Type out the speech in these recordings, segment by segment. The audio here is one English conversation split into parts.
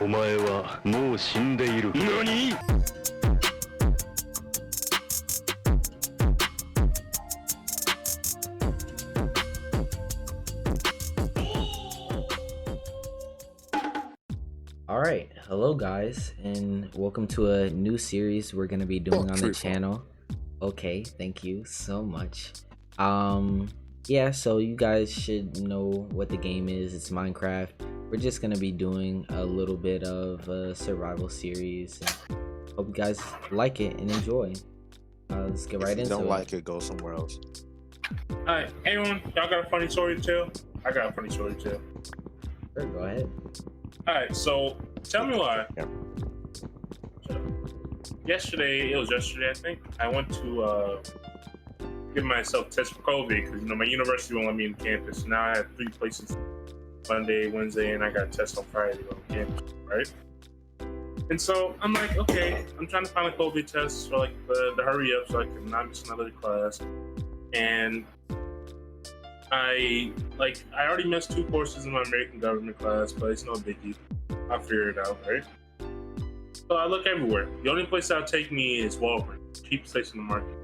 お前はもう死んでいる。何？ Alright, hello guys, and welcome to a new series we're gonna be doing on the channel. Okay, thank you so much. Yeah, so you guys should know what the game is. It's Minecraft. We're just gonna be doing a little bit of a survival series. And hope you guys like it and enjoy. Let's get right into it. If you don't like it, go somewhere else. Alright, anyone, y'all got a funny story to tell? I got a funny story to tell. Sure, go ahead. Alright, so tell me why. Yep. Yesterday, I think, I went to give myself test for COVID because, you know, my university won't let me in campus. Now I have 3 places, Monday, Wednesday, and I got a test on Friday on campus, right? And so I'm like, okay, I'm trying to find a COVID test for like the hurry up so I can not miss another class. And I already missed 2 courses in my American government class, but it's no biggie. I'll figure it out, right? So I look everywhere. The only place that'll take me is Walgreens, cheapest place in the market.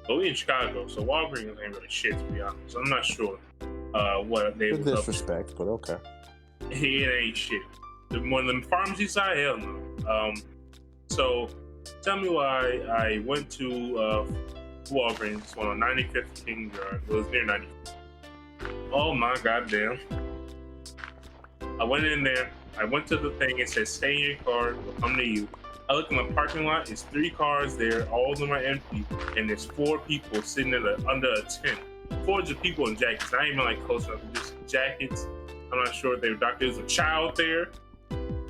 But we in Chicago, so Walgreens ain't really shit, to be honest. So I'm not sure what they was up to. Disrespect, but okay. It ain't shit. One of them pharmacy side, hell no. So tell me why I went to Walgreens on 95th King Yard. It was near 95th. Oh my goddamn. I went in there, I went to the thing, it said stay in your car, we'll come to you. I look in the parking lot, it's 3 cars there, all of them are empty, and there's 4 people sitting under a tent. 400 people in jackets, not even like close enough, just jackets. I'm not sure if they were doctors. There's a child there,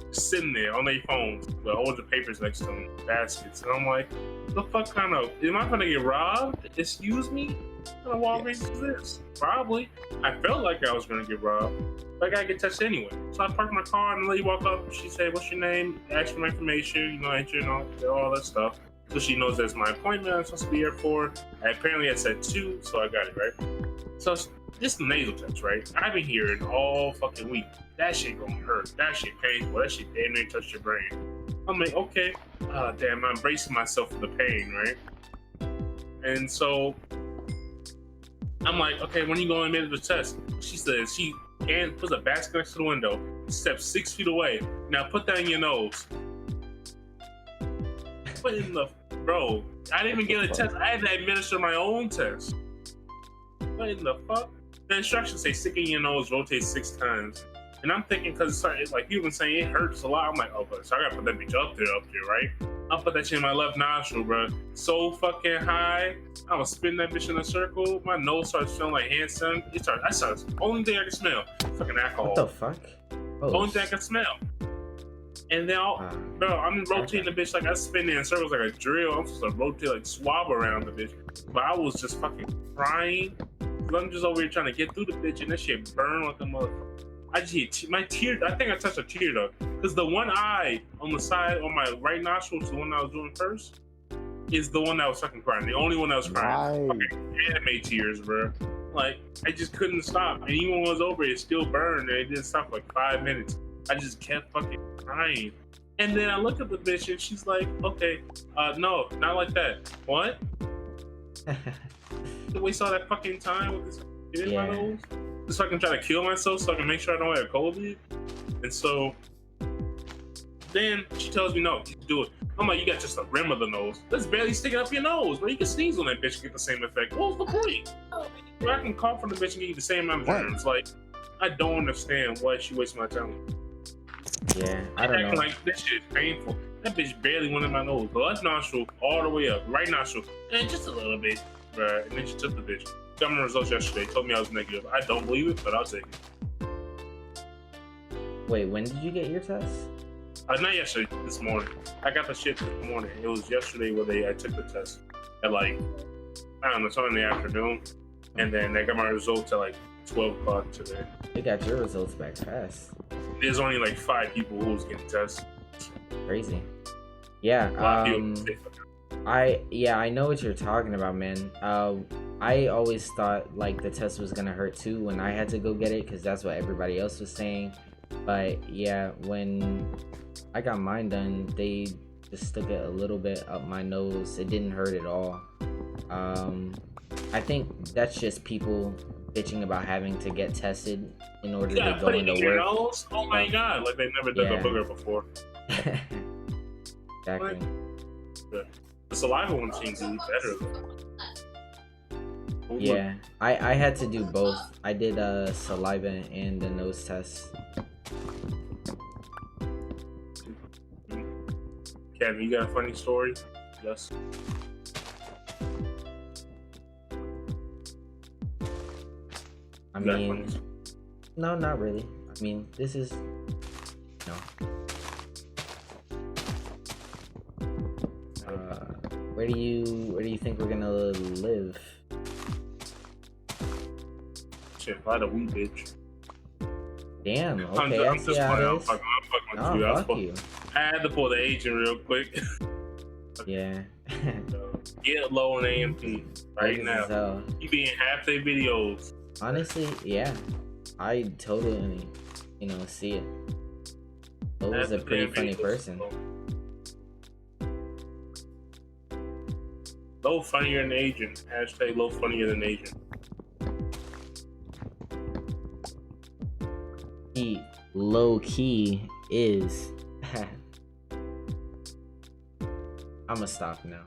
just sitting there on their phones with all the papers next to them, baskets. And I'm like, the fuck kind of, am I gonna get robbed? Excuse me? What kind of Walgreens is this? Probably. I felt like I was gonna get robbed, but I gotta get tested anyway. So I parked my car and the lady walked up, she said, what's your name? Asked for my information, you know, enter and all that stuff. So she knows that's my appointment I'm supposed to be here for. Apparently I said 2, so I got it, right? So this is the nasal test, right? I've been hearing all fucking week. That shit gonna hurt. That shit painful. That shit damn near touch your brain. I'm like, okay. Damn, I'm bracing myself for the pain, right? And so I'm like, okay, when are you going to the test? She says she puts a basket next to the window, steps 6 feet away. Now put that in your nose. What in the bro? I didn't even get a test. I had to administer my own test. What in the fuck? The instructions say stick in your nose, rotate 6 times. And I'm thinking, because it's like you've been saying it hurts a lot. I'm like, oh, so I gotta put that bitch up there, right? I'll put that shit in my left nostril, bro. So fucking high. I was spinning that bitch in a circle. My nose starts smelling like hand sun. Only thing I can smell. Fucking alcohol. What the fuck? Oh, only thing I can smell. And then, bro, I'm rotating the bitch like I spin in circles like a drill. I'm supposed to rotate, like swab around the bitch. But I was just fucking crying. I'm just over here trying to get through the bitch, and that shit burned like a motherfucker. I just hit my tear. I think I touched a tear duct because the one eye on the side on my right nostril, is the one I was doing first, is the one that was fucking crying. The only one that was crying. Right. Fucking anime tears, bro. Like I just couldn't stop, and even when it was over, it still burned, and it didn't stop for like 5 minutes. I just kept fucking crying, and then I look at the bitch, and she's like, "Okay, no, not like that." What? To waste all that fucking time with this shit in my nose? Just so I can try to kill myself so I can make sure I don't have COVID. And so then she tells me, no, you can do it. I'm like, you got just the rim of the nose. That's barely sticking up your nose, but you can sneeze on that bitch and get the same effect. What was the point? Bro, I can cough from the bitch and get you the same amount of germs. Like, I don't understand why she wastes my time. Yeah, I don't know. Like, this shit is painful. That bitch barely went in my nose. The left nostril all the way up, right nostril, and just a little bit, bro. And then she took the bitch. Got my results yesterday. Told me I was negative. I don't believe it, but I'll take it. Wait, when did you get your test? Not yesterday. This morning. I got the shit this morning. It was yesterday where I took the test at like I don't know, something in the afternoon, and then I got my results at like 12 o'clock today. They got your results back fast. There's only like 5 people who was getting tests. Crazy. Yeah. I know what you're talking about, man. I always thought like the test was gonna hurt too when I had to go get it because that's what everybody else was saying. But yeah, when I got mine done, they just stuck it a little bit up my nose. It didn't hurt at all. I think that's just people bitching about having to get tested in order to go into your work. nose? Oh my god, like they've never done a booger before. Exactly. The saliva one seems to be better. Yeah, I had to do both. I did saliva and the nose test. Kevin, you got a funny story? Yes. I mean, no, not really. I mean, this is no. Where do you think we're gonna live? Shit, by the weed, bitch. Damn. Okay, I see how it is. I'm fucking with you. Fuck you. I had to pull the agent real quick. Yeah. Get low on AMP right now. You be in half their videos. Honestly, yeah. I totally, see it. Lowe's a pretty funny person. Low funnier than agent. Hashtag low funnier than agent. He low key is. I'ma stop now.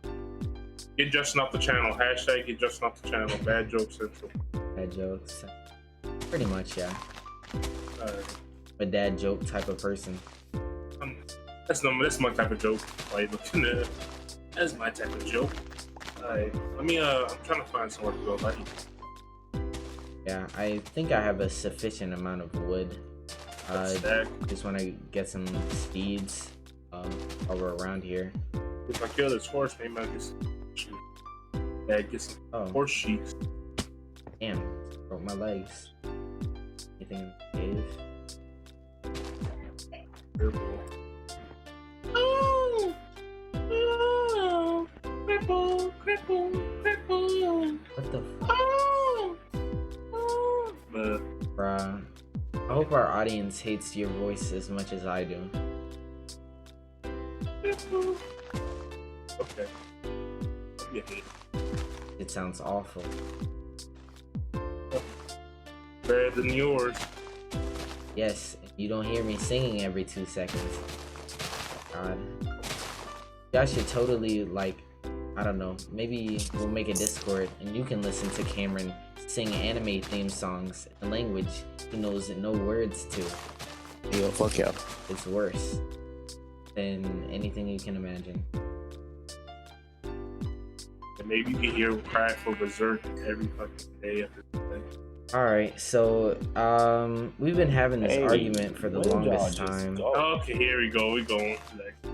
Get Justin off the channel. Hashtag get Justin off the channel. Bad jokes central. Bad jokes. Pretty much, yeah. A dad joke type of person. That's my type of joke. Like, that's my type of joke. I'm trying to find somewhere to go. Like, yeah, I think I have a sufficient amount of wood. Just want to get some steeds while we're around here. If I kill this horse, maybe I get some horse sheets. Damn, broke my legs. Anything in the cave? Oh, cripple. What the fuck? Bruh. I hope our audience hates your voice as much as I do. Okay. Yeah. It sounds awful. Better than yours. Yes, you don't hear me singing every 2 seconds. God. Y'all should totally, I don't know, maybe we'll make a Discord and you can listen to Cameron sing anime theme songs in language he knows no words to. Yo, fuck yeah. It's worse than anything you can imagine. And maybe you can hear cry for Berserk every fucking day after day. Alright, so we've been having this argument for the longest time. Okay, here we go. We're going.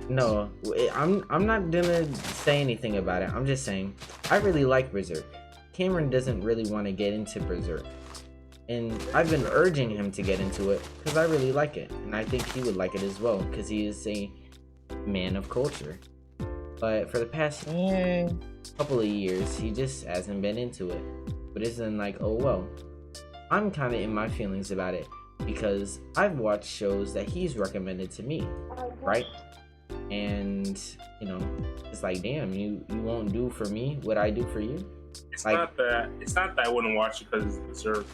No, I'm not gonna say anything about it. I'm just saying I really like Berserk. Cameron doesn't really want to get into Berserk, and I've been urging him to get into it because I really like it, and I think he would like it as well because he is a man of culture. But for the past couple of years, he just hasn't been into it. But it's then like, oh well, I'm kind of in my feelings about it because I've watched shows that he's recommended to me, right? And it's like, damn, you won't do for me what I do for you. It's not that I wouldn't watch it because it's Berserk.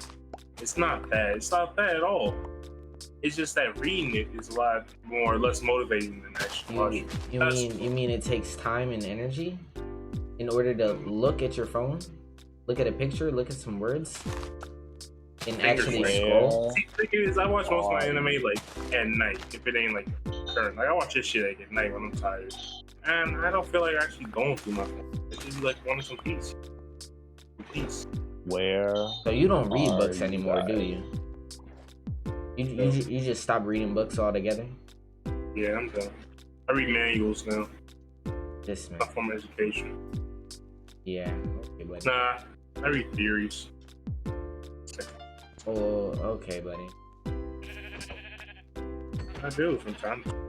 It's not that at all. It's just that reading it is a lot more or less motivating than actually watching. You mean it takes time and energy in order to look at your phone, look at a picture, look at some words, and actually scroll? See, the thing is, I watch most of my anime at night. If it ain't current, I watch this shit at night when I'm tired, and I don't feel like actually going through my phone. It's just wanting some peace. Where? So you don't read books anymore, do you? You just stop reading books altogether? Yeah, I'm done. I read manuals now. This man. Not from education. Yeah. Okay, buddy. Nah, I read theories. Oh, okay, buddy. I do from time to time.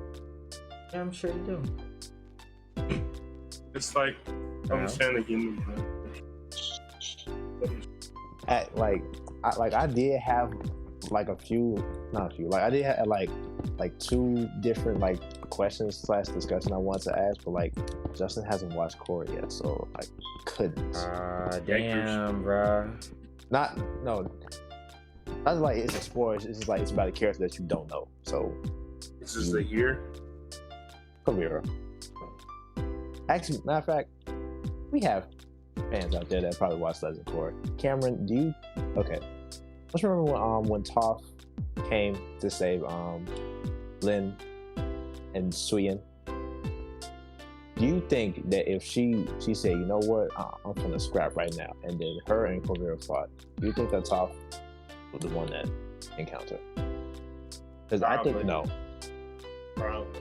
Yeah, I'm sure you do. It's understanding human. I did have like a few, not a few. Like I did have like two different like questions slash discussion I wanted to ask, but like Justin hasn't watched Korra yet, so I couldn't. Damn, bruh. Not like it's a spoiler. It's just like it's about a character that you don't know. So This is the year. come here. Actually, matter of fact, we have fans out there that probably watch Legend of Korra. Cameron, do you? Okay. Let's remember when Toph came to save Lin and Suyin. Do you think that if she said, you know what, I'm gonna scrap right now, and then her and Corvira fought, do you think that Toph was the one that encountered? Because I think no. Probably.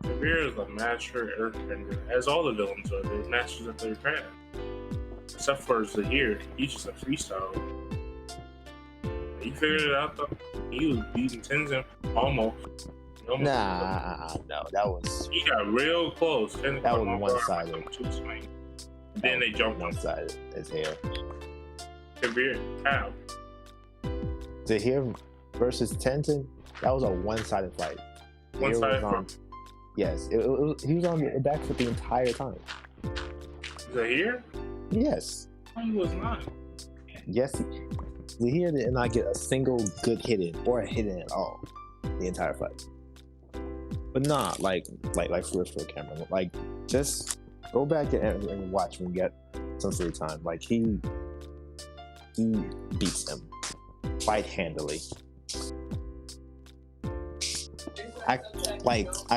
Severe is the master earthbender, as all the villains are. They're masters of their craft. Except for Zahir, he's just a freestyle. He figured it out though. He was beating Tenzin almost. No, that was. He got real close. That was one-sided. Then they jumped one-sided as hell. Severe, how? Zahir versus Tenzin, that was a one-sided fight. One-sided. Yes, he was on the back foot the entire time. Zahir? Yes. No, he was not. Yes, Zahir did not get a single good hit in or a hit in at all the entire fight. But nah, like for Cameron, like just go back and watch when you get some free time. Like he beats him quite handily. I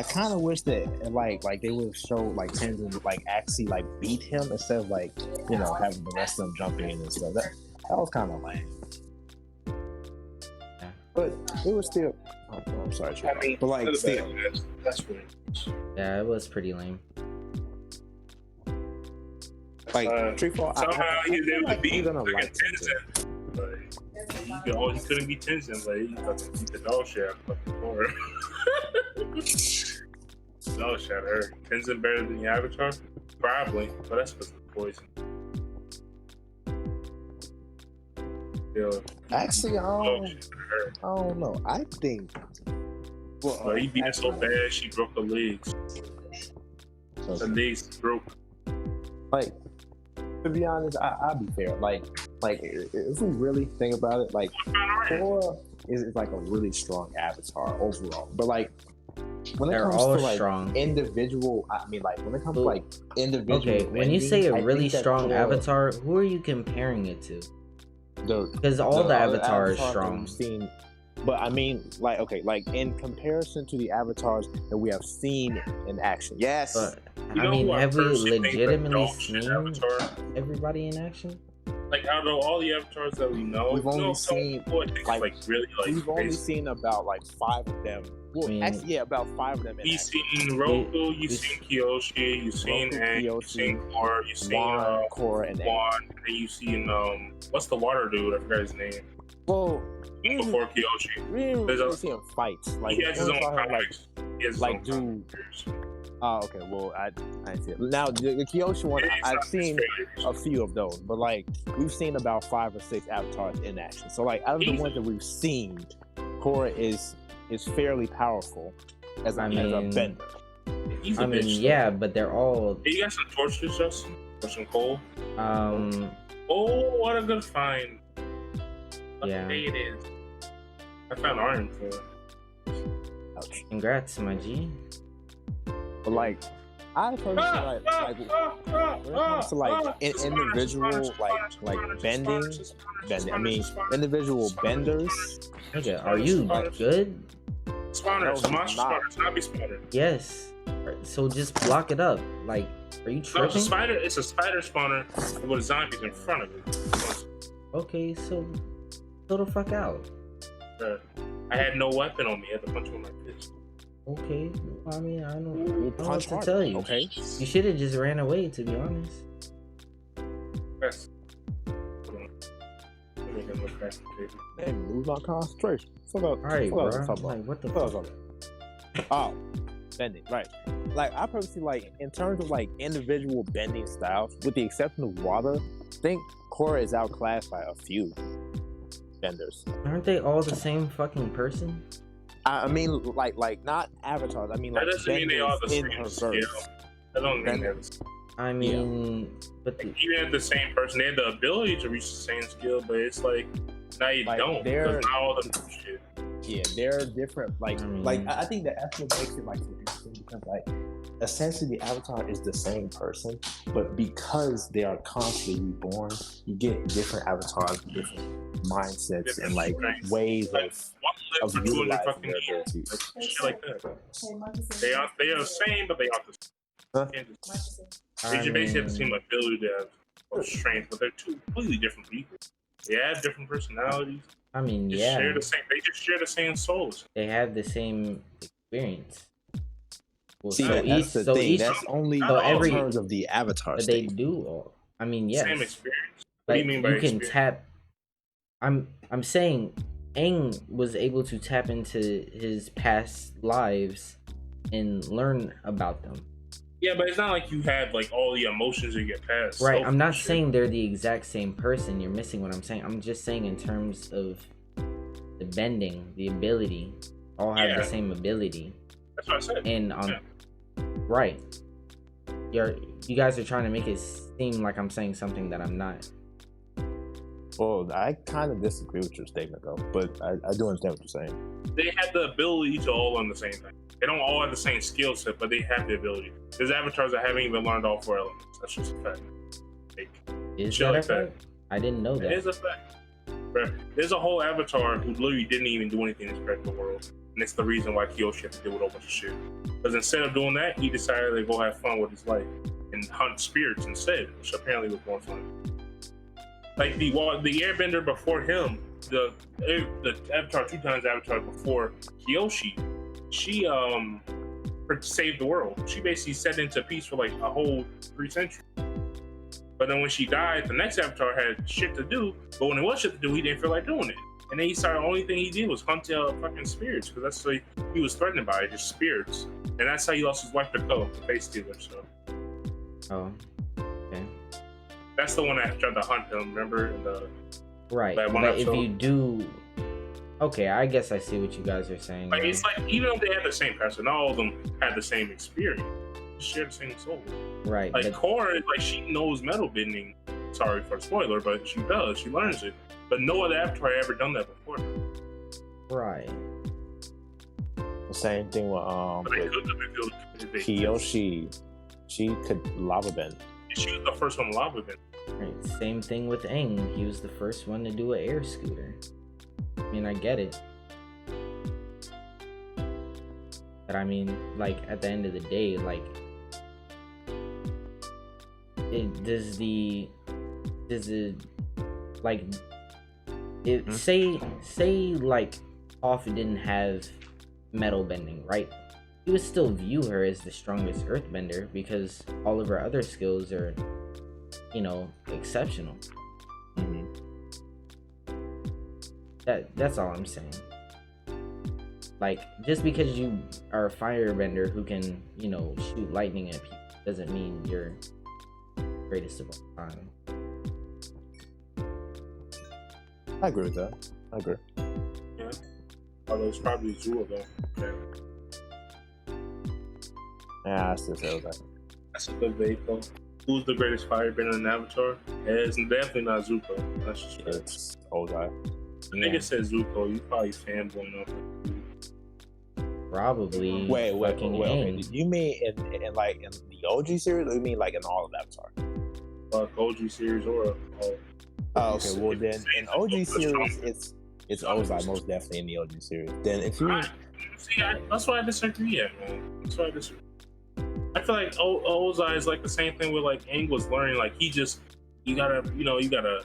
kind of wish that like they would show like Tenzin like actually like beat him instead of like, you know, having the rest of them jumping in and stuff. That was kind of lame. But it was still. Oh, I'm sorry, I mean, but like still, that's weird. Yeah, it was pretty lame. like Treefall. Somehow he was able to beat gonna like like Tenzin. He couldn't beat Tenzin, but he got to beat the dog shit out of the floor. Dog shit hurt. Tenzin better than the Avatar? Probably, but that's because of poison. Actually, I don't know. I think. Well, he beat her so bad she broke the legs. The legs broke. Like, to be honest, I'll be fair. Like if we really think about it, like Korra is like a really strong avatar overall. But like when it comes to like strong. Individual, I mean, like when it comes to like individual. Okay, when you say a really strong Korra, avatar, who are you comparing it to? Because the all the avatars are strong. Seen, but I mean, like, okay, like in comparison to the avatars that we have seen in action. Yes. But I mean, have we legitimately seen everybody in action? Like out of all the avatars that we know, we've only seen like really like we've only seen about like 5 of them. Well, actually, yeah, about 5 of them. You've seen Roku, you've seen Kyoshi, you've seen Aang, you've seen Korra, you've seen Korra and Juan, and you've seen what's the water dude? I forgot his name. Well, before Kyoshi, we didn't really see him fight. Like he has his own comics. Like do. Oh, okay. Well, I see it. Now the Kyoshi one, I've seen a few of those, but like we've seen about 5 or 6 avatars in action. So like out of the ones that we've seen, Korra is fairly powerful as a bender. I mean, yeah, but they're all. Hey, you got some torches, Justin? Or some coal? Oh, what a good find! Yeah. Day it is. I found iron for it. Congrats, my G. But like, I personally like when it comes to like individual like bending. I mean, individual benders. Okay, are you good? Spawners, monster spawners, not be spawner. Yes. So just block it up. Like, are you tripping? No, it's a spider spawner with zombies in front of it. Okay, so go the fuck out. I had no weapon on me. I had to punch him with my fist. Okay, I mean, I don't know what to tell you. Okay, you should have just ran away, to be honest. Yes. Hey, lose my concentration. Alright, bro. Like, what the fuck? Oh, bending, right. Like, I personally, like, in terms of, like, individual bending styles, with the exception of water, I think Korra is outclassed by a few. benders. Aren't they all the same fucking person? I mean, like not avatars. I mean, That like doesn't mean they all the benders in same her skill. verse. That don't mean Benders. that. I mean, but the, Even if the same person, they had the ability to reach the same skill, but it's like now you Like, don't. they're- Because now all the shit. Yeah, they're different. Like, I mean- like I think that's what makes it like so interesting because like essentially the avatar is the same person, but because they are constantly reborn, you get different avatars, different mindsets, and like ways Like, of one lives for 200 utilizing fucking their years. abilities. Like, shit like that. They are the same, but they aren't the same. Huh? They I just basically have the mean, same ability to have or strength, but they're two completely different people. They have different personalities. I mean, They yeah, share the same. They just share the same souls. they have the same experience. Well, See, so that's the so thing. each, That's only so every- in terms of the avatar but they state. do all. I mean, yes, Same experience. What do you but mean by you can experience? tap. I'm saying, Aang was able to tap into his past lives and learn about them. Yeah, but it's not like you have like all the emotions you get past. Right. self I'm not shit. saying they're the exact same person. You're missing what I'm saying. I'm just saying in terms of the bending, the ability, all have Yeah. the same ability. That's what I said. And Yeah. right. You guys are trying to make it seem like I'm saying something that I'm not. Well, I kind of disagree with your statement though, but I do understand what you're saying. They have the ability to all learn the same thing. They don't all have the same skill set, but they have the ability. There's avatars that haven't even learned all 4 elements. That's just a fact. Like, Is Shit that a like that. fact? I didn't know it that. is a fact. Bruh, there's a whole avatar who literally didn't even do anything to spread the world. And it's the reason why Kyoshi had to deal with a whole bunch of shit. Because instead of doing that, he decided to go have fun with his life and hunt spirits instead, which apparently was more fun. Like the airbender before him, the avatar 2 times avatar before Kyoshi, she saved the world. She basically set into peace for like a whole 3 centuries. But then when she died, the next avatar had shit to do. But when it was shit to do, he didn't feel like doing it. And then he started. The only thing he did was hunt fucking spirits because that's what he was threatened by, just spirits. And that's how he lost his wife to Ko, the face stealer. So Oh, okay. that's the one that tried to hunt him. Remember? In the Right. That one But if episode. you do, okay, I guess I see what you guys are saying. like now. it's like even though they had the same person, not all of them had the same experience. They share the same soul. Right. Like But Korra, like she knows metal bending. Sorry for a spoiler, but she does. She learns it. But no other avatar had ever done that before. right. The same thing with But they could have if they Kiyoshi. She could lava bend. She was the first one lava bend. Right. Same thing with Aang. He was the first one to do an air scooter. I mean, I get it. But I mean, like, at the end of the day, like, does the like it say like Toph didn't have metal bending, right? You would still view her as the strongest earthbender because all of her other skills are, you know, exceptional. Mm-hmm. That's all I'm saying. Like, just because you are a firebender who can, you know, shoot lightning at people doesn't mean you're greatest of all time. I agree with that. I agree. Yeah. Although it's probably Zoro though. Yeah. Yeah, I still say that. That's a good debate though. Who's the greatest firebender in Avatar? It's definitely not Zuko. That's just fact. It's Ozai. The nigga said Zuko, you probably fanboying off. Probably. Wait. fucking Okay. Aang. Do you mean in like in the OG series, or you mean like in all of Avatar? Fuck OG series or Oh, okay. Well, then in OG series, it's Ozai most definitely in the OG series. Then if you that's why I disagree at, man. That's why I disagree. I feel like Ozai is like the same thing with like Aang was learning. Like you gotta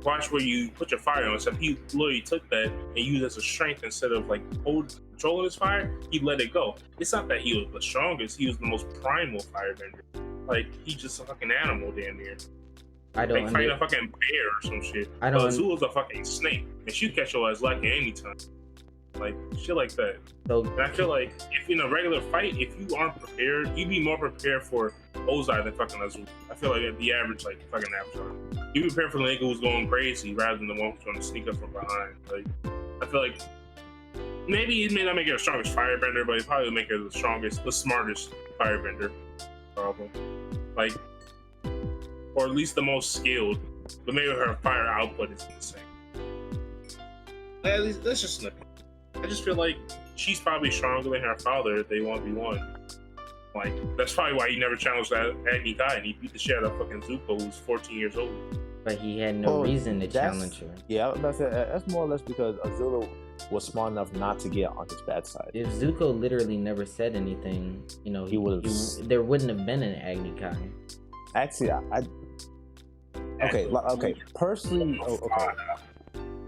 watch where you put your fire on. Except he literally took that and used it as a strength instead of like controlling his fire. He let it go. It's not that he was the strongest. He was the most primal firebender. Like he's just a fucking animal damn near. I don't Like fighting a under- fucking bear or some shit. I don't But Azula's a fucking snake, and she catch your ass like at any time. Like shit like that. so And I feel like if in a regular fight, if you aren't prepared, you'd be more prepared for Ozai than fucking Azula. I feel like the average like fucking avatar. You prepare for the nigga who's going crazy rather than the one who's going to sneak up from behind. Like, I feel like maybe it may not make her the strongest firebender, but it probably will make her the strongest, the smartest firebender. Problem. Like, or at least the most skilled. But maybe her fire output is insane. At least that's just an opinion. I just feel like she's probably stronger than her father if they 1v1. Like, that's probably why he never challenged that Agni Kai and he beat the shit out of fucking Zuko, who's 14 years old. But he had no reason to challenge her. Yeah, I was about to say, that's more or less because Azula was smart enough not to get on his bad side. If Zuko literally never said anything, you know, there wouldn't have been an Agni Kai. Actually, okay. Personally,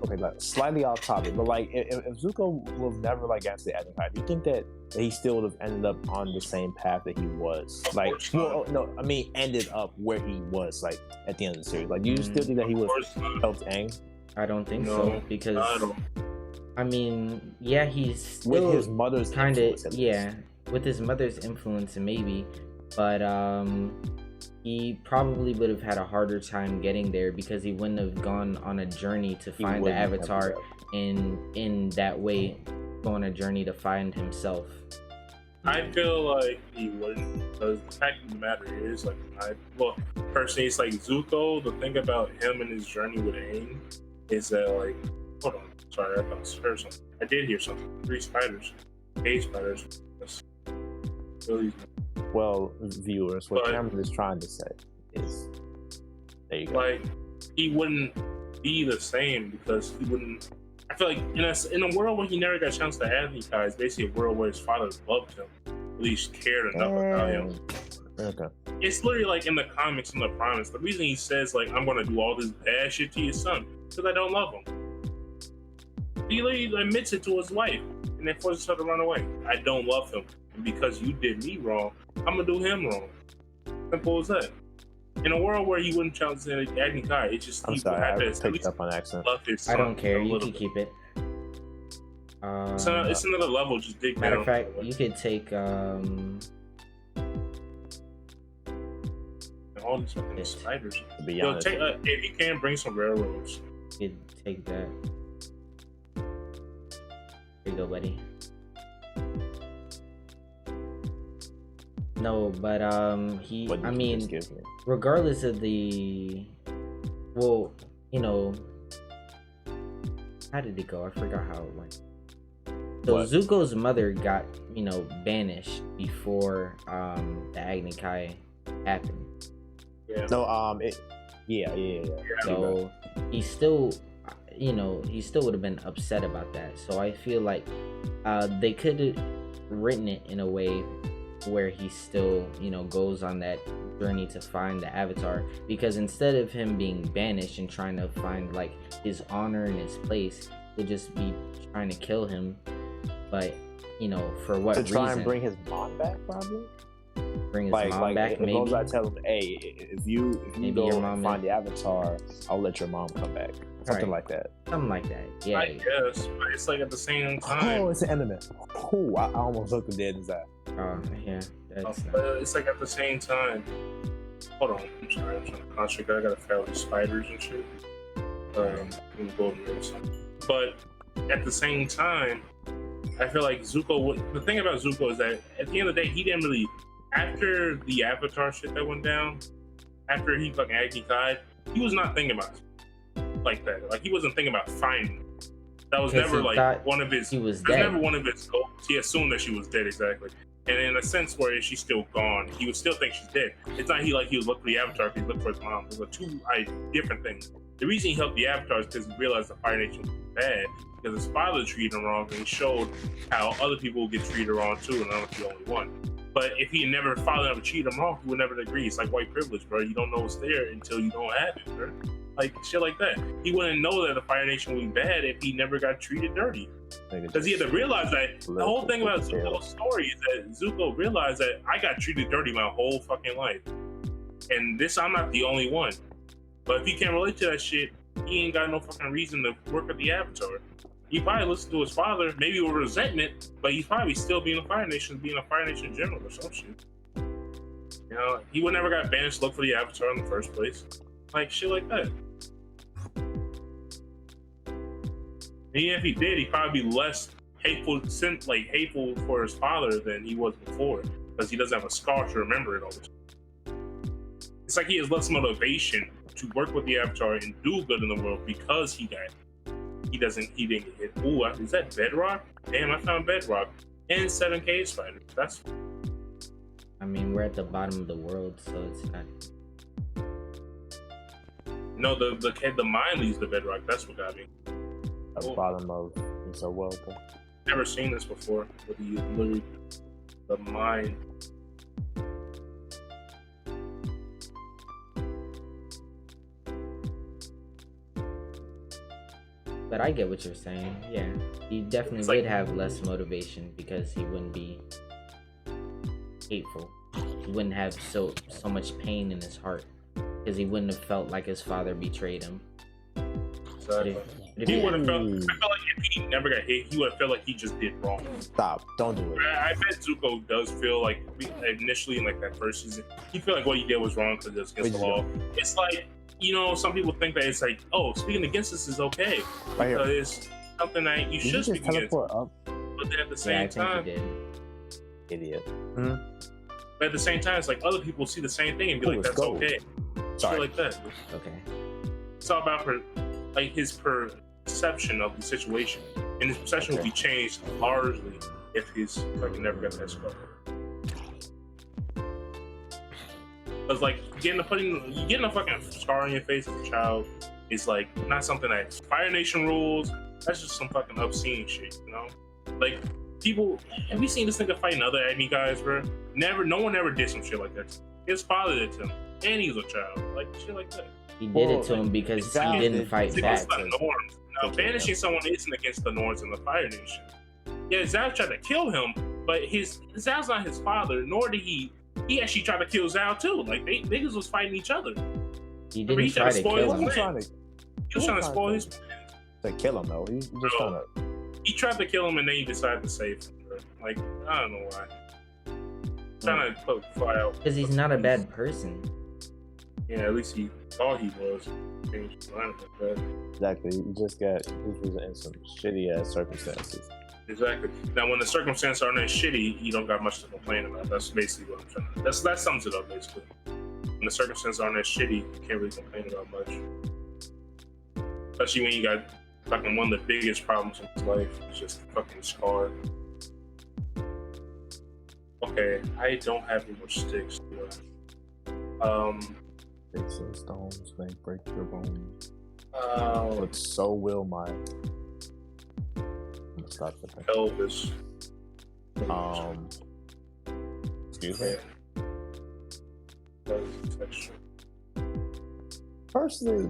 okay, like slightly off topic, but like if Zuko would have never like answered the Agni Kai, do you think that he still would have ended up on the same path that he was? Like, well, no, I mean, ended up where he was, like at the end of the series. Like, do you still think that he would have helped Aang? I don't think so, because I mean, yeah, he's still with his mother's kind of influence, with his mother's influence maybe, but he probably would have had a harder time getting there because he wouldn't have gone on a journey to find the Avatar in that way, go on a journey to find himself. I feel like he wouldn't, because the fact of the matter is, like, personally, it's like Zuko. The thing about him and his journey with Aang is that, like, hold on, sorry, I thought I heard something. I did hear something. 3 spiders, 8 spiders. That's really. Well, viewers, what Cameron is trying to say is, there you go. Like, he wouldn't be the same because he wouldn't. I feel like in a world where he never got a chance to have any guys, basically a world where his father loved him, at least cared enough about him. Okay. It's literally like in the comics, in the Promise. The reason he says like I'm gonna do all this bad shit to your son because I don't love him. He literally admits it to his wife, and then forces her to run away. I don't love him, and because you did me wrong, I'm gonna do him wrong. Simple as that. In a world where he wouldn't challenge Agni Kai, it's just I'm sorry, I picked up on accident. I don't care. You can keep it. It's another level. Just dig matter down. of fact, you could take all these fucking spiders. To be Yo, honest, if you can, bring some railroads. you could take that. There you go, buddy. No, but I mean, regardless of the, well, you know, how did it go? I forgot how it went. So Zuko's mother got, you know, banished before the Agni Kai happened. Yeah. No, yeah. So he still, you know, he still would have been upset about that. So I feel like they could have written it in a way where he still, you know, goes on that journey to find the Avatar, because instead of him being banished and trying to find like his honor and his place, he'll just be trying to kill him. But you know, for what reason? To try and bring his mom back, probably. Bring his mom back, maybe. As long as I tell him, hey, if you go and find the Avatar, I'll let your mom come back. Something like that. Something like that. Yeah. I guess, but it's like at the same time. Oh, it's an enemy. Oh, I almost looked him dead in his eye. Yeah. It's like at the same time. Hold on, I'm sorry, I'm trying to concentrate. I gotta fail these spiders and shit. But at the same time, I feel like Zuko. The thing about Zuko is that at the end of the day, he didn't really. After the Avatar shit that went down, after he fucking Agni Kai, he was not thinking about it like that. Like he wasn't thinking about finding her. That was never like one of his. He was dead. Never one of his goals. He assumed that she was dead, exactly. And in a sense where she's still gone, he would still think she's dead. It's not he was looking for the Avatar because he looked for his mom. Those are two different things. The reason he helped the Avatar is because he realized the Fire Nation was bad because his father treated him wrong, and he showed how other people get treated wrong too, and I'm not the only one. But if he never father never treated him wrong, he would never agree. It's like white privilege, bro. You don't know what's there until you don't have it, bro. Like shit like that. He wouldn't know that the Fire Nation was bad if he never got treated dirty. Because he had to realize that the whole thing about Zuko's story is that Zuko realized that I got treated dirty my whole fucking life. And this, I'm not the only one. But if he can't relate to that shit, he ain't got no fucking reason to work with the Avatar. He probably listened to his father, maybe with resentment, but he's probably still being a Fire Nation general or some shit. You know, he would never got banished to look for the Avatar in the first place. Like shit like that. And even if he did, he'd probably be less hateful for his father than he was before, because he doesn't have a scar to remember it all. It's like he has less motivation to work with the Avatar and do good in the world because he didn't get hit. Ooh, is that bedrock? Damn, I found bedrock and 7 cave spiders. That's. I mean, we're at the bottom of the world, so it's not. No, the mine leads to bedrock. That's what got me. At the bottom of so welcome. Never seen this before. But he literally the mine. But I get what you're saying. Yeah, he definitely would have less motivation because he wouldn't be hateful. He wouldn't have so much pain in his heart because he wouldn't have felt like his father betrayed him. Exactly. He would have felt. I feel like if he never got hit, he would have felt like he just did wrong. Stop! Don't do it. I bet Zuko does feel like initially in like that first season, he felt like what he did was wrong because it's against the law. It's like, you know, some people think that it's like, oh, speaking against this is okay because it's something that you should speak against. Up? But then at the same time, idiot. But at the same time, it's like other people see the same thing and be like, that's okay. Sorry, like that. Okay. It's all about his perception of the situation, and his perception will be changed largely if he's fucking never got that scar. Because like getting a fucking scar on your face as a child is like not something that Fire Nation rules. That's just some fucking obscene shit, you know? Like people, have you seen this nigga fighting other enemy guys, bro? No one ever did some shit like that. His father did to him, and he was a child, like shit like that. He did it to him because he didn't fight back. Now, banishing someone isn't against the norms in the Fire Nation. Yeah, Zhao tried to kill him, but Zhao's not his father, nor did he actually tried to kill Zhao too. Like, niggas was fighting each other. He didn't try to kill him. He was trying to spoil his plan. To kill him, though. He was just trying to... He tried to kill him, and then he decided to save him, bro. Like, I don't know why. Trying to fly out. Because he's not a bad person. Yeah, at least he thought he was. Exactly. He was in some shitty ass circumstances. Exactly. Now, when the circumstances aren't that shitty, you don't got much to complain about. That's basically what I'm trying to. That sums it up basically. When the circumstances aren't that shitty, you can't really complain about much. Especially when you got fucking one of the biggest problems in his life. It's just fucking scar. Okay, I don't have any more sticks. Sticks and stones may break your bones. But so will my. Stop the thing. Elvis. Excuse me. Personally,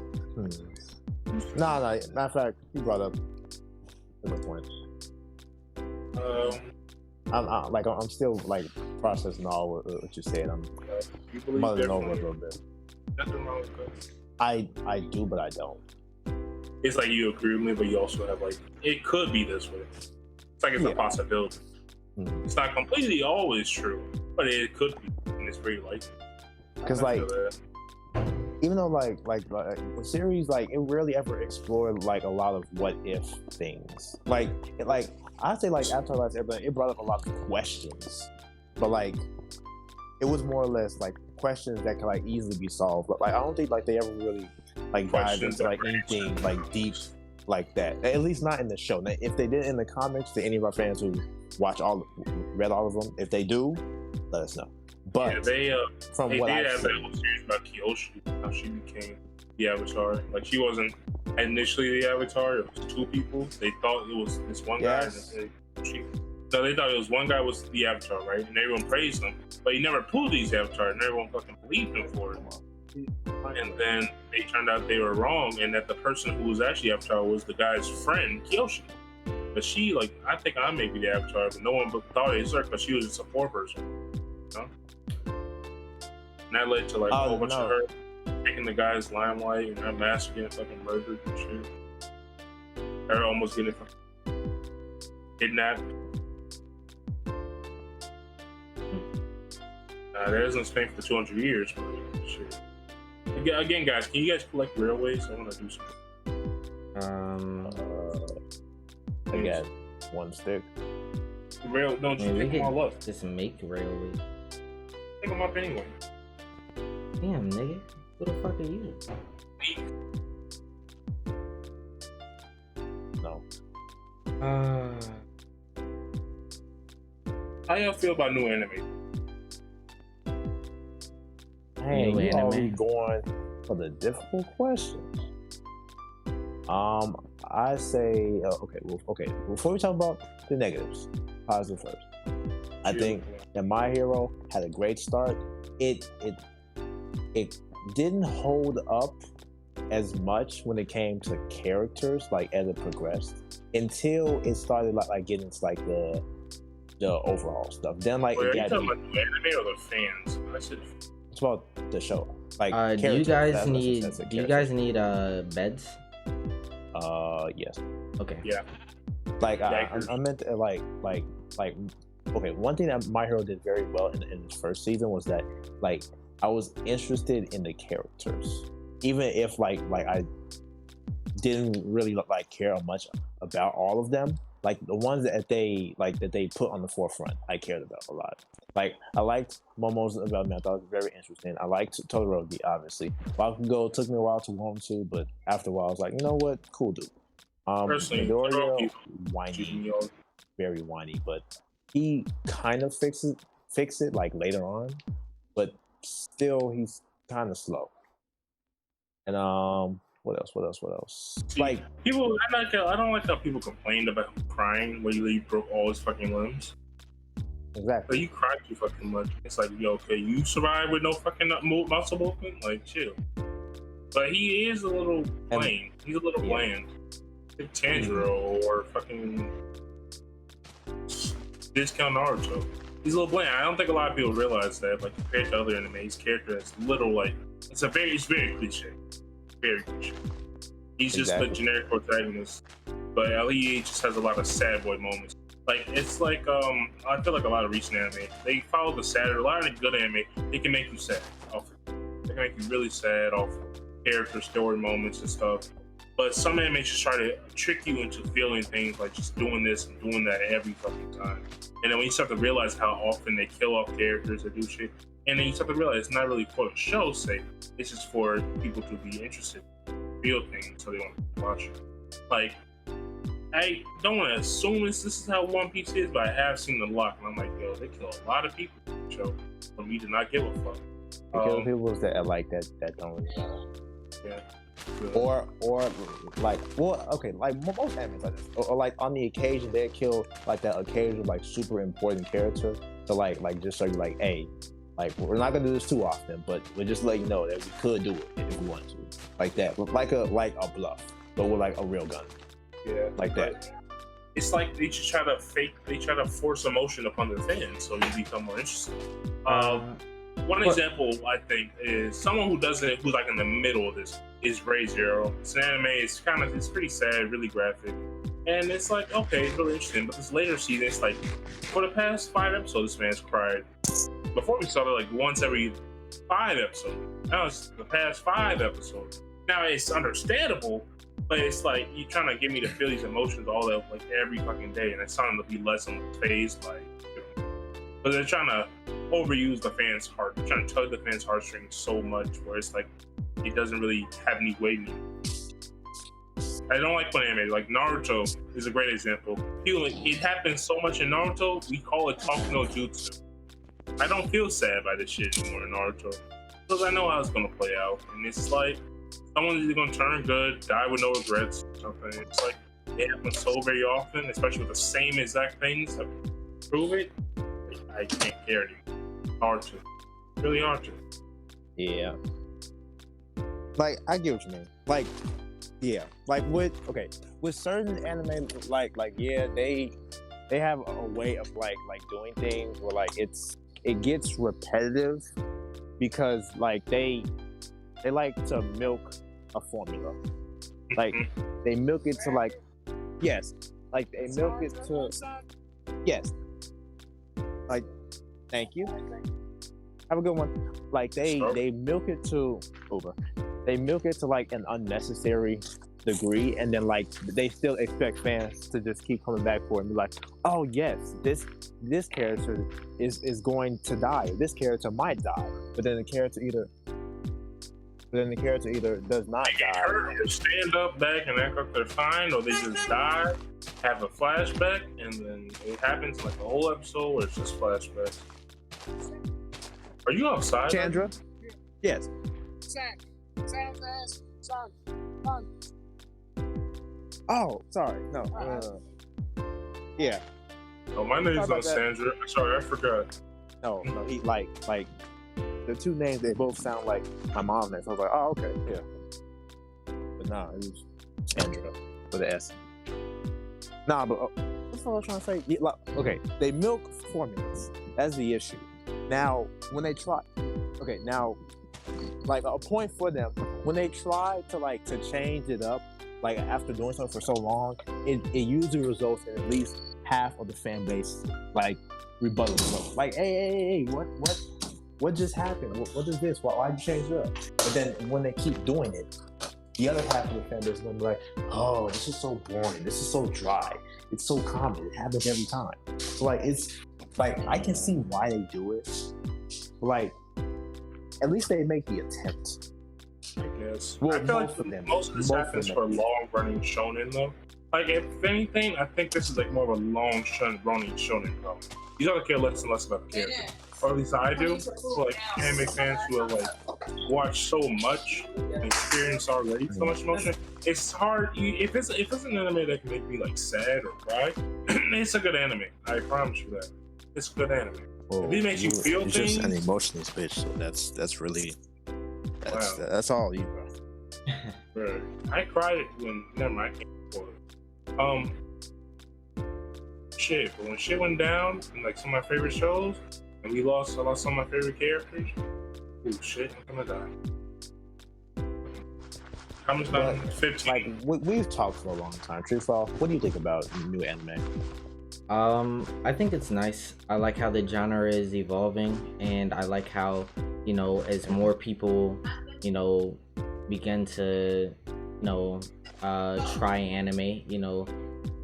nah. Matter of fact, you brought up a good point. I'm still like processing all what you said. I'm mulling over a little bit. Nothing wrong with that. I do, but I don't. It's like you agree with me, but you also have like, it could be this way. It's like it's a possibility. Mm-hmm. It's not completely always true, but it could be, and it's very likely. Because like, even though like the series, like it rarely ever explored like a lot of what if things. Like I'd say like after Last Airbender, it brought up a lot of questions, but like it was more or less like questions that could like easily be solved. But like I don't think like they ever really like dived into like anything like deep like that. At least not in the show. Now, if they did in the comics, to any of our fans who read all of them, if they do, let us know. But yeah, from what I've have that whole series about Kyoshi, how she became the Avatar. Like she wasn't initially the Avatar; it was two people. They thought it was this one guy. No, they thought it was one guy was the Avatar, right? And everyone praised him, but he never proved he's the Avatar, and everyone fucking believed him for it. And then they turned out they were wrong, and that the person who was actually Avatar was the guy's friend, Kyoshi. But she, like, I think I may be the Avatar, but no one thought it was her because she was just a poor person. You know? And that led to like a whole bunch of her taking the guy's limelight and her master getting fucking murdered and shit. Her almost getting fucking kidnapped. There isn't Spain for 200 years, but shit. Again, guys, can you guys collect railways? I want to do something. I got one stick. Don't you pick them all up? Just make railways. Pick them up anyway. Damn, nigga. Who the fuck are you? No. How y'all feel about new anime? Hey, New you anime. already going for the difficult questions. I say okay. Before we talk about the negatives, positive first. I think that My Hero had a great start. It didn't hold up as much when it came to characters, like as it progressed, until it started like getting into like the overall stuff. Then like Wait, it are you got talking about new anime or the fans? I said it's about the show. Like do you guys that's need beds? Yes. Okay. yeah. Like I meant to, like okay, one thing that My Hero did very well in its first season was that like I was interested in the characters, even if like I didn't really like care much about all of them. Like the ones that they put on the forefront, I cared about a lot. Like I liked Momo's development. I thought it was very interesting. I liked Todoroki, obviously. Bakugo took me a while to warm to, but after a while I was like, you know what, cool dude. Personally, Midoriya, Todoroki whiny, very whiny, but he kind of fix it like later on, but still he's kind of slow. And what else? See, Like people, I don't like how people complained about him crying when he broke all his fucking limbs. exactly. Like, you cried too fucking much. It's like, yo, okay, you survived with no fucking muscle movement? Like, chill. But he is a little plain. He's a little bland. Like Tanjiro or fucking Discount Naruto. He's a little bland. I don't think a lot of people realize that. Like, compared to other anime, his character is little, like, it's very cliche. Very cliche. He's just a generic protagonist. But LEA just has a lot of sad boy moments. Like, it's like, I feel like a lot of recent anime, they follow the sad, a lot of the good anime, they can make you sad. They can make you really sad off character story moments and stuff. But some anime just try to trick you into feeling things like just doing this and doing that every fucking time. And then when you start to realize how often they kill off characters or do shit, and then you start to realize it's not really for the show's sake, it's just for people to be interested, feel things, so they want to watch it. Like, I don't want to assume this is how One Piece is, but I have seen a lot, and I'm like, yo, they kill a lot of people in the show for me to not give a fuck. Because people that like that don't really know. Yeah. Or like, well, okay, like most animes like this, or like on the occasion they kill like that occasional like super important character to like just show you like, hey, like we're not gonna do this too often, but we'll just let you know that we could do it if we want to, like that, like a bluff, but with like a real gun, Yeah, like that. It's like they just try to force emotion upon the fans so you become more interested. One example I think is someone who's like in the middle of this is Re:Zero. It's an anime. It's pretty sad, really graphic, and it's like, okay, it's really interesting. But this later season, it's like for the past 5 episodes, this man's cried. Before we saw it like once every 5 episodes. Now it's the past 5 episodes. Now it's understandable, but it's like you're trying to get me to feel these emotions all that like every fucking day, and it's starting to be less on the face, like. But they're trying to overuse the fans' heart. They're trying to tug the fans' heartstrings so much where it's like it doesn't really have any weight in it. I don't like when anime, like Naruto is a great example. It happens so much in Naruto, we call it talk no jutsu. I don't feel sad by this shit anymore in Naruto because I know how it's gonna play out, and it's like someone's either gonna turn good, die with no regrets, or something. It's like it happens so very often, especially with the same exact things to prove it. I can't care anymore. Hard to, really hard to. Yeah. Like I get what you mean. Like, yeah. Like with certain anime, like yeah, they have a way of like doing things where like it gets repetitive because like they like to milk a formula. Like they milk it to like yes, like they milk it to yes. Like, thank you. Have a good one. Like they milk it to Uber. They milk it to like an unnecessary degree, and then like they still expect fans to just keep coming back for it and be like, oh yes, this character is going to die. This character might die, but then the character either does not die. Hurt or stand up back and act like they're fine, or they just die, have a flashback, and then it happens like a whole episode where it's just flashbacks. Are you outside? Chandra? Yes. Oh, sorry. No. Yeah. Oh, my name's not Sandra. Sorry, I forgot. No. He like the two names. They both sound like my mom's name. So I was like, oh, okay, yeah. But nah, it was Sandra with an S. Nah, but what's all I was trying to say? Yeah, like, okay, they milk formulas. That's the issue. Now, when they try, okay, now, like a point for them when they try to change it up. Like after doing something for so long, it usually results in at least half of the fan base like rebuttal. Like, hey, what just happened? What is this? Why'd you change it up? But then when they keep doing it, the other half of the fan base is gonna be like, oh, this is so boring. This is so dry. It's so common. It happens every time. So like, it's like I can see why they do it. But, like, at least they make the attempt. I guess. Well, I feel like most of this happens for long-running shonen, though. Like, if anything, I think this is like more of a long-running shonen, though. You gotta care less and less about the character, or at least I do. So, like anime fans who have like watched so much and experienced already so much emotion, it's hard. If it's an anime that can make me like sad or cry, it's a good anime. I promise you that. It's a good anime. Well, if it makes you feel things, just an emotionless bitch. So that's really. That's all you, bro. I cried when. Never mind. I can't afford it. Shit. But when shit went down, in like some of my favorite shows, and I lost some of my favorite characters. Oh shit! I'm gonna die. How much time? 15. Like we've talked for a long time. Truthful. What do you think about new anime? I think it's nice. I like how the genre is evolving, and I like how, you know, as more people, you know, begin to, you know, try anime, you know,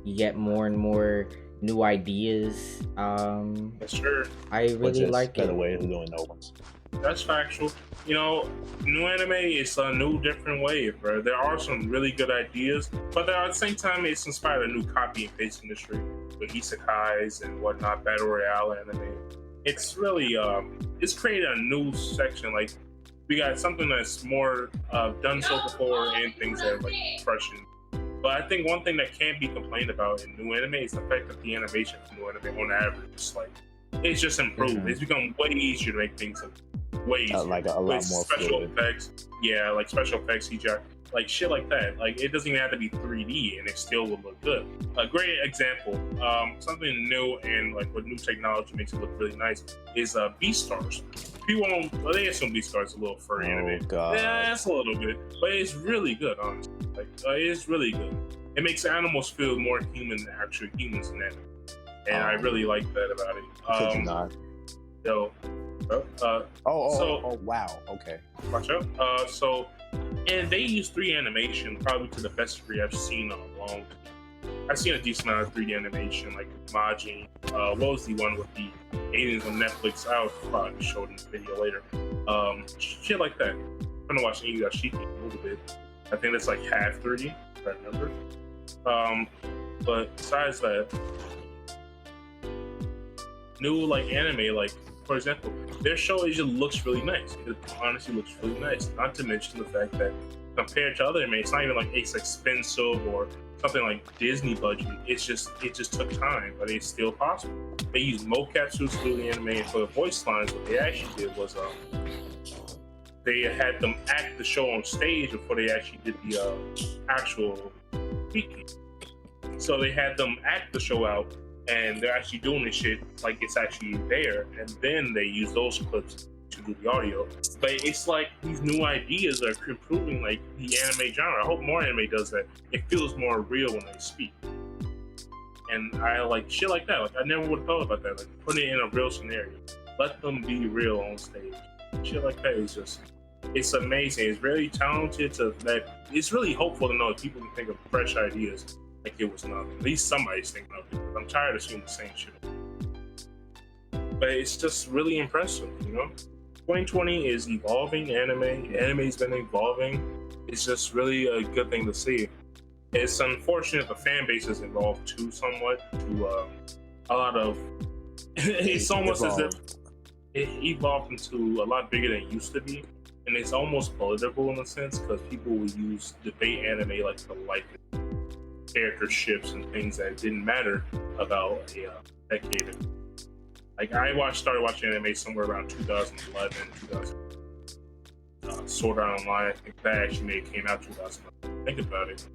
you get more and more new ideas. That's true. I really like better it. way of doing no ones. That's factual. You know, new anime is a new, different wave, bro. There are some really good ideas, but at the same time, it's inspired a new copy and paste industry with isekais and whatnot, battle royale anime. It's really, it's created a new section. Like, we got something that's more done so before and things that are like fresh. But I think one thing that can't be complained about in new anime is the fact that the animation for new anime, on average, is like, it's just improved. Mm-hmm. It's become way easier to make things way easier. Like a lot more special fluid. effects. Yeah, like special effects, CGI, like shit like that. Like, it doesn't even have to be 3D and it still will look good. A great example, something new and like with new technology makes it look really nice is Beastars. People don't, well, they assume Beastars is a little furry anime. God. Yeah, it's a little bit, but it's really good, honestly. Like, it's really good. It makes animals feel more human than actual humans in anime. And I really like that about it. Could you not? So, wow. Okay. watch out. And they use 3D animation probably to the best degree I've seen on a long. I've seen a decent amount of 3D animation, like Majin. What was the one with the aliens on Netflix? I'll probably show it in the video later. Shit like that. I'm gonna watch Inuyashiki a little bit. I think that's like half 3D, if I remember. But besides that, new like anime, like for example, their show it just looks really nice. It honestly looks really nice. Not to mention the fact that compared to other anime, it's not even like it's expensive or something like Disney budget. It just took time, but it's still possible. They use mocap suits to do the anime, and for the voice lines, what they actually did was they had them act the show on stage before they actually did the actual speaking. So they had them act the show out, and they're actually doing this shit like it's actually there, and then they use those clips to do the audio. But it's like these new ideas are improving like the anime genre. I hope more anime does that. It feels more real when they speak. And I like shit like that. Like I never would have thought about that. Like putting it in a real scenario. let them be real on stage. Shit like that is just, it's amazing. It's really talented it's really hopeful to know that people can think of fresh ideas like it was nothing. At least somebody's thinking of it. I'm tired of seeing the same shit. But it's just really impressive, 2020 is evolving anime. Anime's been evolving. It's just really a good thing to see. It's unfortunate the fan base has evolved too somewhat to a lot of. It's almost as if it evolved into a lot bigger than it used to be, and it's almost political in a sense because people will use debate anime like the character ships and things that didn't matter about a decade ago. Like I started watching anime somewhere around 2011, 2000. Sword Art Online, I think that actually maybe came out 2011. Think about it.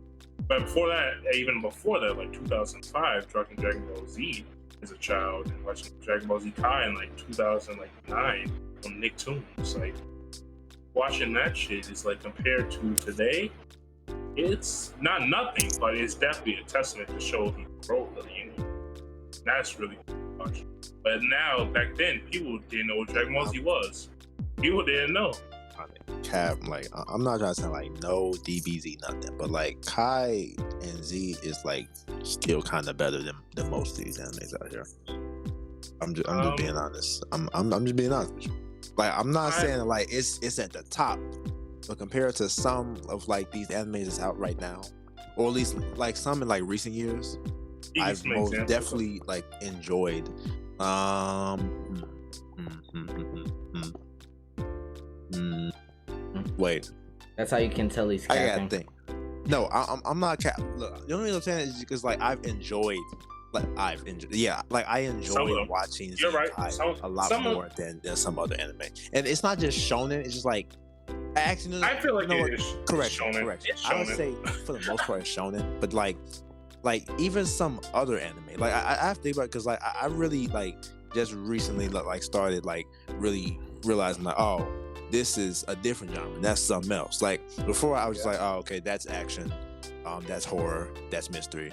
But before that, even before that, like 2005, watching Dragon Ball Z as a child, and watching Dragon Ball Z Kai in like 2009 on Nicktoons. Like watching that shit is like compared to today, it's not nothing, but it's definitely a testament to show the growth of the anime. That's really much. But now, back then, people didn't know what Dragon Ball Z was. People didn't know. Cap, like I'm not trying to sound like no DBZ nothing, but like Kai and Z is like still kind of better than most of these animes out here. I'm just being honest. I'm just being honest with you. Like I'm not saying like it's at the top, but compared to some of like these animes that's out right now, or at least like some in like recent years, I've most definitely like enjoyed. Wait. That's how you can tell he's capping. I gotta think. No, I'm not cap. Look, the only reason I'm saying is because like I enjoyed watching You're right. a lot more than some other anime. And it's not just shonen. It's just like actually. I feel like it is correct. shonen. Correct. It's I would shonen. say for the most part it's shonen, but like even some other anime. Like I have to think about it because like I really like just recently like started like really realizing like this is a different genre. That's something else. Like before, I was just like, oh, okay, that's action, that's horror, that's mystery,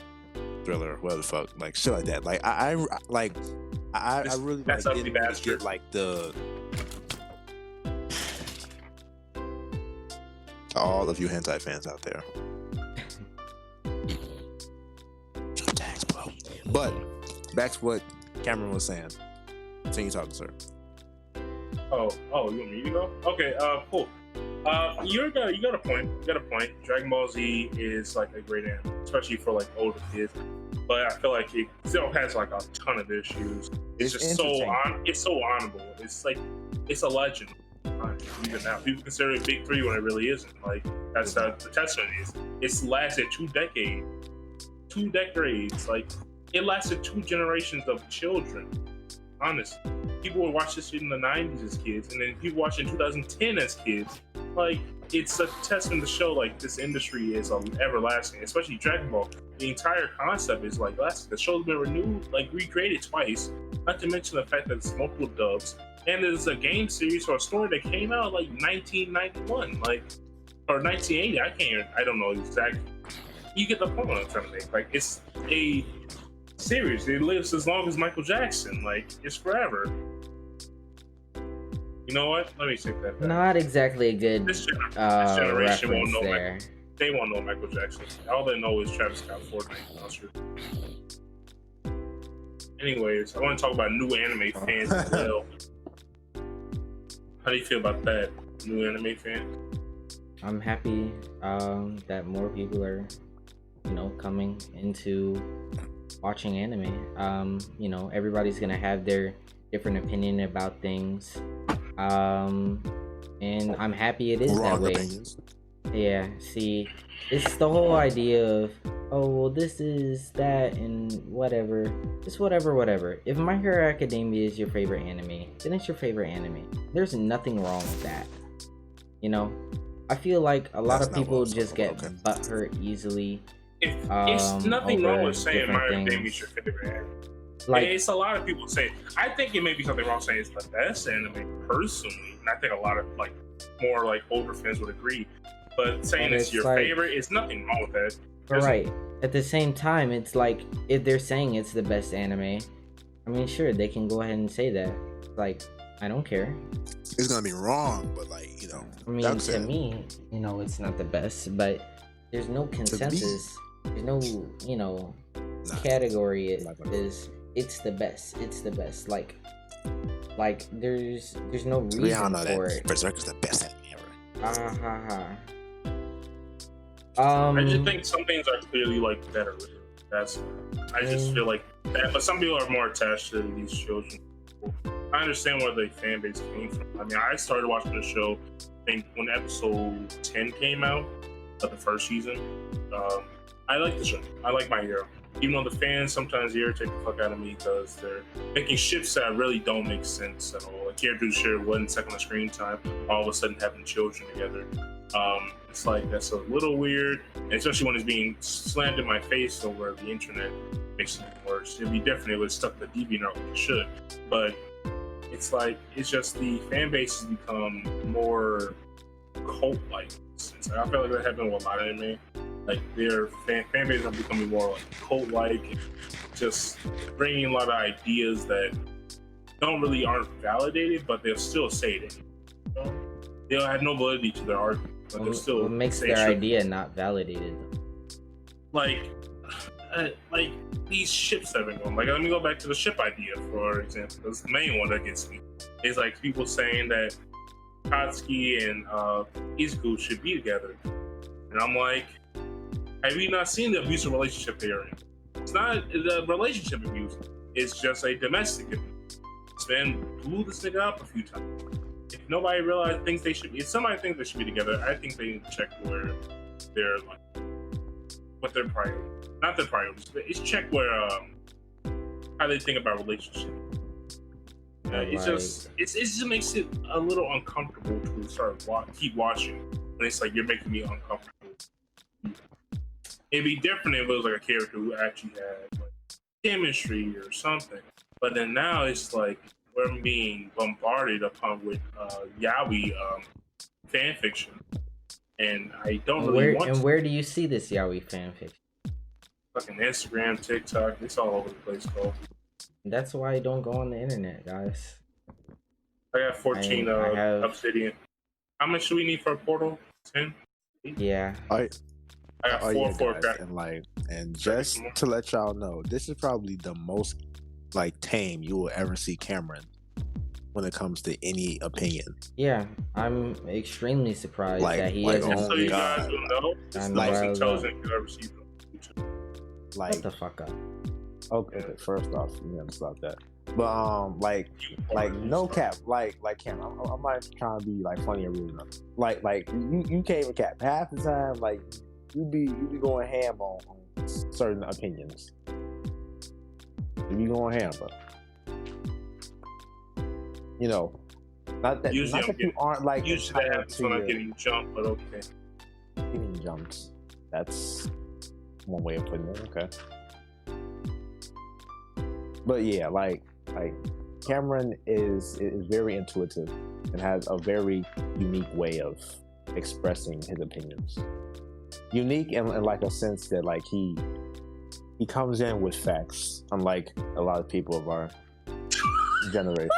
thriller, whatever the fuck, like shit like that. Like I really like, didn't get like the. To all of you hentai fans out there. Tags, bro. But back to what Cameron was saying. Continue talking, sir. Oh, you want me to go? Okay, cool. You got a point. Dragon Ball Z is like a great anime, especially for like older kids. But I feel like it still has like a ton of issues. It's just it's so honorable. It's like it's a legend. Even now, people consider it big three when it really isn't. Like that's how the testament is. It's lasted 2 decades. Like it lasted 2 generations of children. Honestly, people would watch this shit in the 90s as kids, and then people watch it in 2010 as kids. Like, it's a testament to show like this industry is everlasting, especially Dragon Ball. The entire concept is like lasting. The show's been renewed, like recreated twice. Not to mention the fact that it's multiple dubs, and there's a game series or a story that came out like 1991, like or 1980. I don't know exactly. You get the point I'm trying to make. Like, it's a series. It lives as long as Michael Jackson. Like, it's forever. You know what? Let me take that back. Not exactly a good This generation won't know. there. They won't know Michael Jackson. All they know is Travis Scott, Fortnite. Not sure. Anyways, I want to talk about new anime fans as well. How do you feel about that, new anime fan? I'm happy that more people are, coming into watching anime. Everybody's gonna have their different opinion about things, and I'm happy it is that way. Opinions. Yeah, see, it's the whole idea of, oh, well, this is that and whatever. It's whatever. If My Hero Academia is your favorite anime, then it's your favorite anime. There's nothing wrong with that. I feel like a lot of people just get butthurt easily. It's nothing wrong with saying My Hero Academia things. is your favorite anime. Like, It's a lot of people say. I think it may be something wrong saying it's the best anime personally, and I think a lot of more older fans would agree. But saying And it's it's your like- favorite, it's nothing wrong with that. but right. At the same time, it's like, if they're saying it's the best anime, I mean, sure, they can go ahead and say that. Like, I don't care. It's gonna be wrong, but like I mean, that's to it. me, it's not the best, but there's no consensus. There's no, Nah. category it's the best. It's the best. Like there's no reason We all know for that it. Berserker's the best anime ever. I just think some things are clearly like better. I just feel like that, but some people are more attached to these shows. I understand where the fan base came from. I mean, I started watching the show, I think, when episode 10 came out of the first season. I like the show. I like My Hero. Even though the fans sometimes irritate the fuck out of me because they're making ships that really don't make sense at all. Like characters share 1 second of screen time, all of a sudden having children together. It's like, that's a little weird, and especially when it's being slammed in my face over the internet, makes it worse. It'd be different if it was stuck to DeviantArt like it should, but it's like, it's just the fan base has become more cult-like. I feel like that happened with a lot of anime. Like their fan base are becoming more like cult-like, and just bringing a lot of ideas that aren't validated, but they'll still say it. They'll have no validity to their argument, but they'll still. What makes their idea not validated? Like these ships that have been going. Like, let me go back to the ship idea, for example. That's the main one that gets me. It's like people saying that Katsuki and Izuku should be together, and I'm like, have you not seen the abusive relationship they're in? It's not the relationship abuse. It's just a domestic abuse. This man blew this nigga up a few times. If nobody thinks they should be, if somebody thinks they should be together, I think they need to check where they're like, what their priorities, not their priorities, but it's check where how they think about relationship. It just makes it a little uncomfortable to keep watching, and it's like, you're making me uncomfortable. It'd be different if it was like a character who actually had like chemistry or something, but then now it's like we're being bombarded upon with yaoi fan fiction, and I don't really want to. Where do you see this yaoi fan fiction? Fucking Instagram, TikTok, it's all over the place, bro. That's why I don't go on the internet, guys. I got 14 obsidian. How much do we need for a portal? 10? Yeah. I got 4 for a crack. And just to let y'all know, this is probably the most like tame you will ever see Cameron when it comes to any opinion. Yeah, I'm extremely surprised that he isn't. So you guys will know, it's the most chosen you ever see. Shut the fuck up. Okay, first off, you never stop that. But like no cap, like Cam, I'm not trying to be like funny or rude enough. Like you can't even cap half the time. Like you be going ham on certain opinions. You be going ham, bro. Not that you aren't like usually that happens when I'm getting jumped, but okay. Getting jumps. That's one way of putting it. Okay. But yeah, like Cameron is very intuitive and has a very unique way of expressing his opinions. Unique in like a sense that like he comes in with facts, unlike a lot of people of our generation.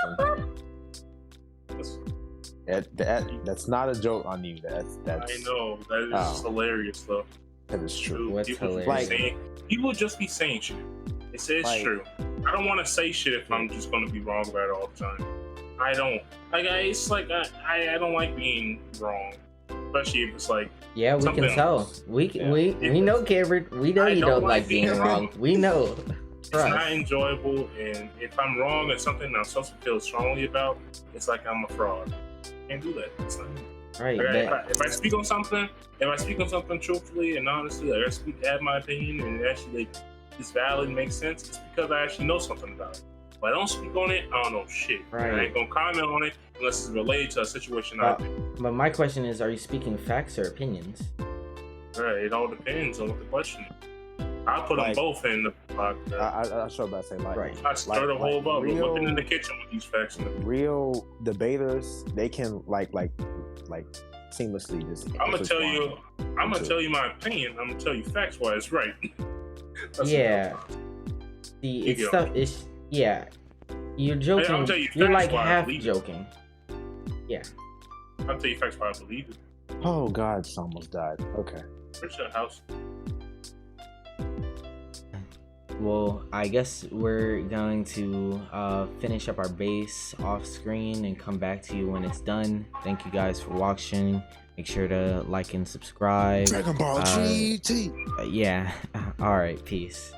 That's not a joke on you. That's I know that is hilarious though. That is true. What's hilarious? People just be saying shit. It's true. I don't want to say shit if I'm just going to be wrong about it all the time. I don't. I don't like being wrong, especially if it's like. Yeah, we can tell. We know, Cameron. We know you don't like being wrong. We know. It's not enjoyable, and if I'm wrong at something I'm supposed to feel strongly about, it's like I'm a fraud. Can't do that. It's not. Right. If I speak on something truthfully and honestly, like I add my opinion, and it actually it's valid and makes sense, it's because I actually know something about it. If I don't speak on it, I don't know shit. Right. I ain't gonna comment on it unless it's related to a situation But my question is, are you speaking facts or opinions? Right, it all depends on what the question is. I'll put them both in the podcast. I sure about to say I stir the whole bubble. Looking in the kitchen with these facts. Real debaters, they can like seamlessly just. I'm gonna tell you my opinion. I'm gonna tell you facts why it's right. Yeah. See, it's stuff. It's You're joking. I'll tell you You're facts like why I half believe it. joking. Yeah. I'll tell you facts why I believe it. Oh God, it's almost died. Okay. Where's your house? Well, I guess we're going to finish up our base off screen and come back to you when it's done. Thank you guys for watching. Make sure to like and subscribe. Dragon Ball GT. Yeah. All right. Peace.